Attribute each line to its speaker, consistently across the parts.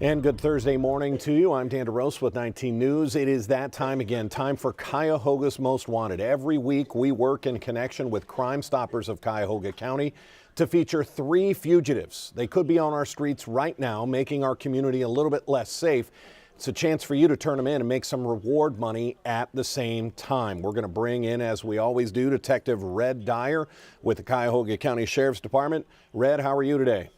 Speaker 1: And good Thursday morning to you. I'm Dan DeRose with 19 News. It is that time again, time for Cuyahoga'S Most Wanted. Every week we work in connection with Crime Stoppers of Cuyahoga County to feature 3 fugitives. They could be on our streets right now, making our community a little bit less safe. It's a chance for you to turn them in and make some reward money at the same time. We're going to bring in, as we always do, Detective Red Dyer with the Cuyahoga County Sheriff's Department. Red, how are you today?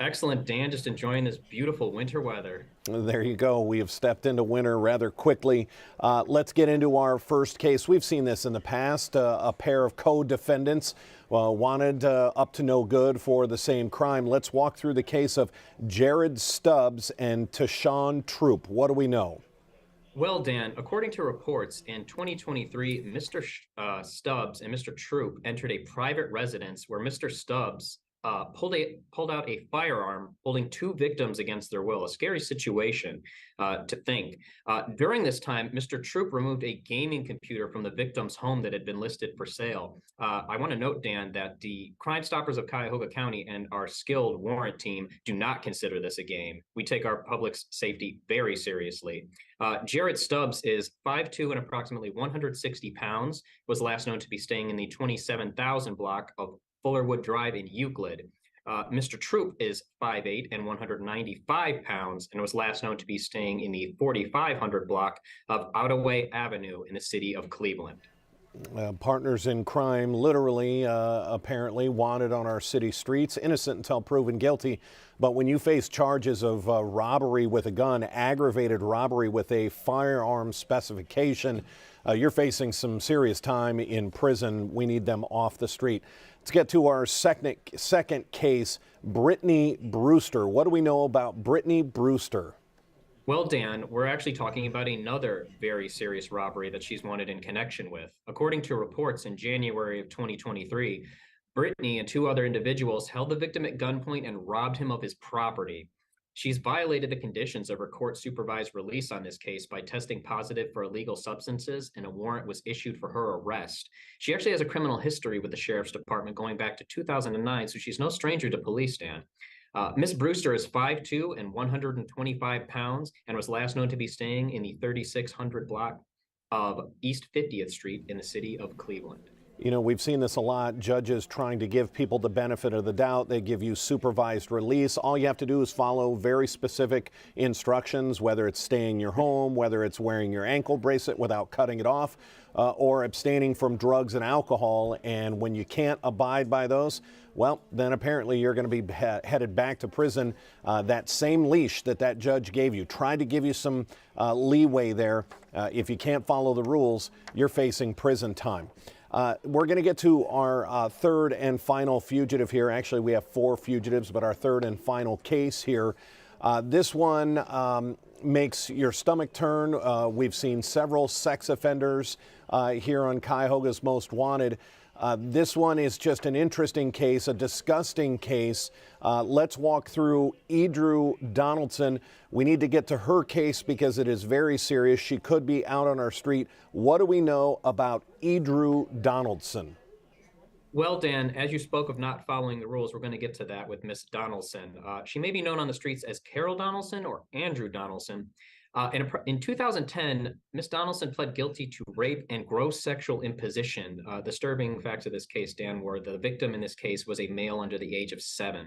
Speaker 2: Excellent, Dan. Just enjoying this beautiful winter weather.
Speaker 1: There you go. We have stepped into winter rather quickly. Let's get into our first case. We've seen this in the past. A pair of co-defendants wanted up to no good for the same crime. Let's walk through the case of Jared Stubs and Tashawn Troop. What do we know?
Speaker 2: Well, Dan, according to reports, in 2023, Mr. Stubbs and Mr. Troop entered a private residence where Mr. Stubbs pulled out a firearm, holding 2 victims against their will. A scary situation to think. During this time, Mr. Troop removed a gaming computer from the victim's home that had been listed for sale. I want to note, Dan, that the Crime Stoppers of Cuyahoga County and our skilled warrant team do not consider this a game. We take our public safety very seriously. Jared Stubbs is 5'2" and approximately 160 pounds, was last known to be staying in the 27,000 block of Fullerwood Drive in Euclid. Mr. Troop is 5'8" and 195 pounds and was last known to be staying in the 4,500 block of Ottaway Avenue in the city of Cleveland.
Speaker 1: Partners in crime, literally, apparently wanted on our city streets, innocent until proven guilty. But when you face charges of robbery with a gun, aggravated robbery with a firearm specification, you're facing some serious time in prison. We need them off the street. Let's get to our second case, Britney Brewster. What do we know about Britney Brewster?
Speaker 2: Well, Dan, we're actually talking about another very serious robbery that she's wanted in connection with. According to reports in January of 2023, Britney and 2 other individuals held the victim at gunpoint and robbed him of his property. She's violated the conditions of her court-supervised release on this case by testing positive for illegal substances, and a warrant was issued for her arrest. She actually has a criminal history with the Sheriff's Department going back to 2009, so she's no stranger to police, Dan. Miss Brewster is 5'2" and 125 pounds and was last known to be staying in the 3600 block of East 50th Street in the city of Cleveland.
Speaker 1: You know, we've seen this a lot. Judges trying to give people the benefit of the doubt. They give you supervised release. All you have to do is follow very specific instructions, whether it's staying in your home, whether it's wearing your ankle bracelet without cutting it off, or abstaining from drugs and alcohol. And when you can't abide by those, well, then apparently you're going to be headed back to prison. That same leash that judge gave you, tried to give you some leeway there. If you can't follow the rules, you're facing prison time. We're going to get to our third and final fugitive here. Actually, we have 4 fugitives, but our third and final case here. This one makes your stomach turn. We've seen several sex offenders here on Cuyahoga'S Most Wanted. This one is just an interesting case, a disgusting case. Let's walk through Edna Donaldson. We need to get to her case because it is very serious. She could be out on our street. What do we know about Edna Donaldson?
Speaker 2: Well, Dan, as you spoke of not following the rules, we're going to get to that with Miss Donaldson. She may be known on the streets as Carol Donaldson or Andrew Donaldson. In 2010, Miss Donaldson pled guilty to rape and gross sexual imposition. Disturbing facts of this case, Dan, were the victim in this case was a male under the age of 7.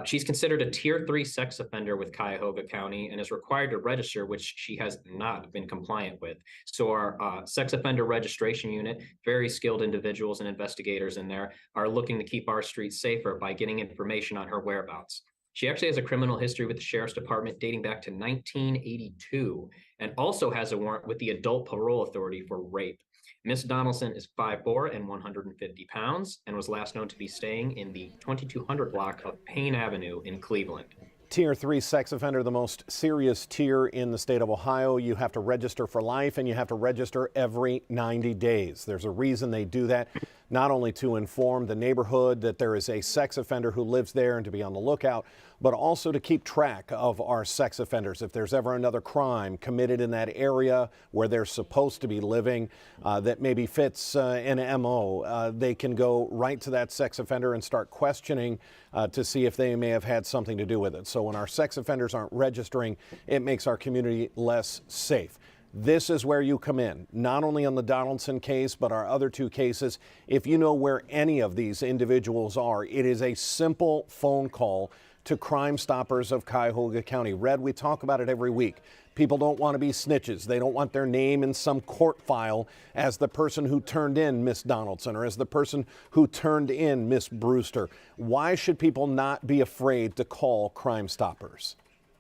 Speaker 2: She's considered a Tier 3 sex offender with Cuyahoga County and is required to register, which she has not been compliant with. So our sex offender registration unit, very skilled individuals and investigators in there, are looking to keep our streets safer by getting information on her whereabouts. She actually has a criminal history with the Sheriff's Department dating back to 1982 and also has a warrant with the Adult Parole Authority for rape. Miss Donaldson is 5'4" and 150 pounds and was last known to be staying in the 2200 block of Payne Avenue in Cleveland.
Speaker 1: Tier 3 sex offender, the most serious tier in the state of Ohio. You have to register for life and you have to register every 90 days. There's a reason they do that. not only to inform the neighborhood that there is a sex offender who lives there and to be on the lookout, but also to keep track of our sex offenders. If there's ever another crime committed in that area where they're supposed to be living that maybe fits an MO, they can go right to that sex offender and start questioning to see if they may have had something to do with it. So when our sex offenders aren't registering, it makes our community less safe. This is where you come in, not only on the Donaldson case, but our other two cases. If you know where any of these individuals are, it is a simple phone call to Crime Stoppers of Cuyahoga County. Red, we talk about it every week. People don't want to be snitches. They don't want their name in some court file as the person who turned in Miss Donaldson or as the person who turned in Miss Brewster. Why should people not be afraid to call Crime Stoppers?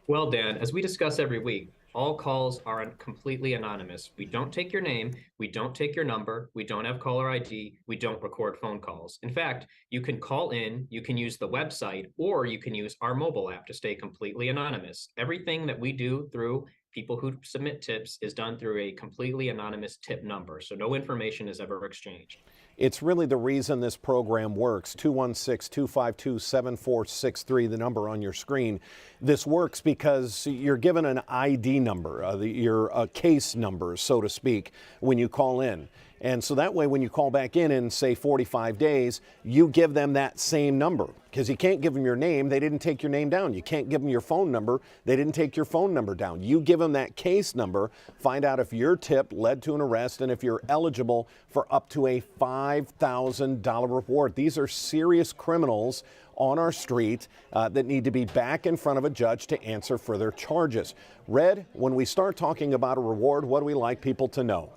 Speaker 2: Well, Dan, as we discuss every week, all calls are completely anonymous. We don't take your name, we don't take your number, we don't have caller ID, we don't record phone calls. In fact, you can call in, you can use the website, or you can use our mobile app to stay completely anonymous. Everything that we do through people who submit tips is done through a completely anonymous tip number, so no information is ever exchanged.
Speaker 1: It's really the reason this program works. 216-252-7463, the number on your screen. This works because you're given an ID number, your case number, so to speak, when you call in. And so that way, when you call back in say 45 days, you give them that same number, because you can't give them your name. They didn't take your name down. You can't give them your phone number. They didn't take your phone number down. You give them that case number, find out if your tip led to an arrest and if you're eligible for up to a $5,000 reward. These are serious criminals on our street that need to be back in front of a judge to answer for their charges. Red, when we start talking about a reward, what do we like people to know?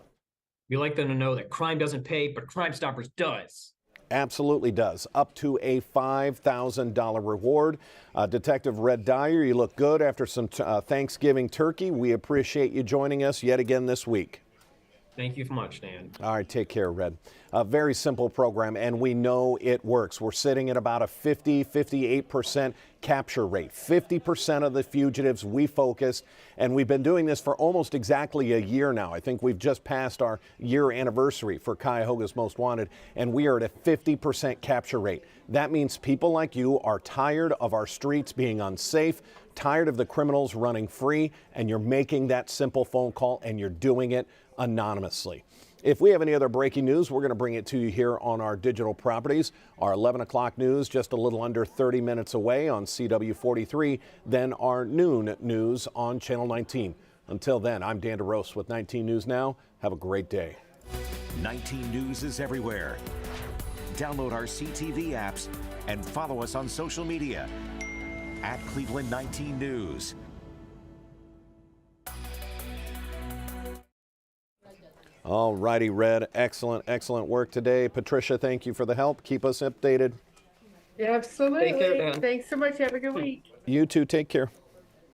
Speaker 2: We like them to know that crime doesn't pay, but Crime Stoppers does.
Speaker 1: Absolutely does. Up to a $5,000 reward. Detective Red Dyer, you look good after some Thanksgiving turkey. We appreciate you joining us yet again this week.
Speaker 2: Thank you so much, Dan.
Speaker 1: All right, take care, Red. A very simple program, and we know it works. We're sitting at about a 58% capture rate. 50% of the fugitives we focused, and we've been doing this for almost exactly a year now. I think we've just passed our year anniversary for Cuyahoga'S Most Wanted, and we are at a 50% capture rate. That means people like you are tired of our streets being unsafe, tired of the criminals running free, and you're making that simple phone call, and you're doing it anonymously. If we have any other breaking news, we're going to bring it to you here on our digital properties. Our 11 o'clock news just a little under 30 minutes away on CW43, then our noon news on Channel 19. Until then, I'm Dan DeRose with 19 News Now. Have a great day.
Speaker 3: 19 News is everywhere. Download our CTV apps and follow us on social media at Cleveland 19 News.
Speaker 1: All righty, Red. Excellent work today. Patricia, thank you for the help. Keep us updated.
Speaker 4: Absolutely.
Speaker 2: Take care, Dan.
Speaker 4: Thanks so much. Have a good week.
Speaker 1: You too. Take care.